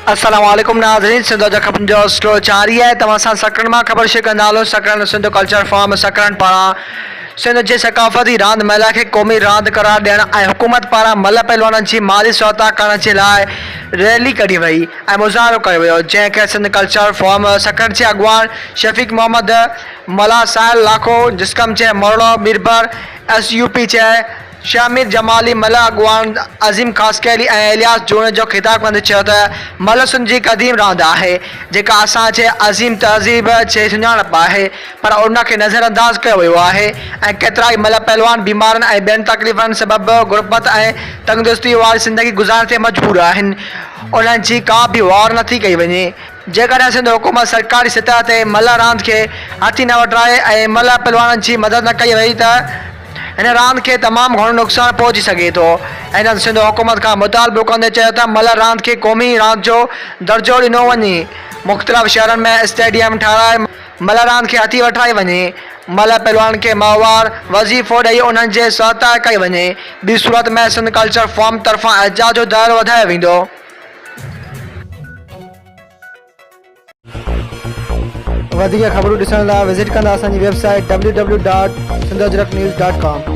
अस्सलाम वालेकुम नाज़रीन, सिंध जा ख़बरुनि जो सिलसिलो जारी आहे। तव्हां सां सकरन मां ख़बर शेयर कंदा हलो। सकरन सिंध कल्चर फॉर्म सकरन पारां सिंध जे सकाफ़ती रांदि महिला खे क़ौमी रांदि करार ॾियणु ऐं हुकूमत पारां मल पहलवाननि जी माली सहायता करण जे लाइ रैली कढी वई ऐं मुज़ाहिरो कयो वियो, जंहिंखे सिंध कल्चर फॉर्म सकरन जे अॻुवान शफ़ीक मोहम्मद, मला साहिल लाखो, जिस्कम जे मोड़ो बीरबर, SUP जे शामिर जमाली, मल अॻुवान अज़ीम ख़ासकैली ऐं इलियास जून जो ख़िताब कंदे चयो त मल सिंध जी क़दीम रांदि आहे जेका असांजे अज़ीम तहज़ीब जे सुञाणप आहे, पर उनखे नज़रअंदाज़ कयो वियो आहे ऐं केतिरा ई मल पहलवान बीमारनि ऐं ॿियनि तकलीफ़ुनि सबबि गुरबत ऐं तंगदुरुस्ती वारी ज़िंदगी गुज़ारण ते मजबूर आहिनि। उन्हनि जी का बि वार नथी कई वञे। जेकॾहिं सिंध हुकूमत सरकारी सतह ते मल रांदि खे हथी न वठाए ऐं मल पहलवाननि जी मदद न कई वई त हिन रांदि खे तमामु घणो नुक़सानु पहुची सघे थो। हिन सिंध हुकूमत खां मुतालबो कंदे चयो त मल रांदि खे क़ौमी रांदि जो दर्जो ॾिनो वञे, मुख़्तलिफ़ शहरनि में स्टेडियम ठाराए मल रांदि खे हथी वठाई वञे, मल पहलवान खे माहवार वज़ीफ़ो ॾेई उन्हनि जे सहायता कई वञे। ॿी सूरत में सिंध कल्चर फॉर्म तरफ़ां एजाज़ जो दाइरो वधायो वेंदो। वधीक ख़बरूं ॾिसण लाइ विज़िट कंदा असांजी वेबसाइट www.sindhajraknews.com।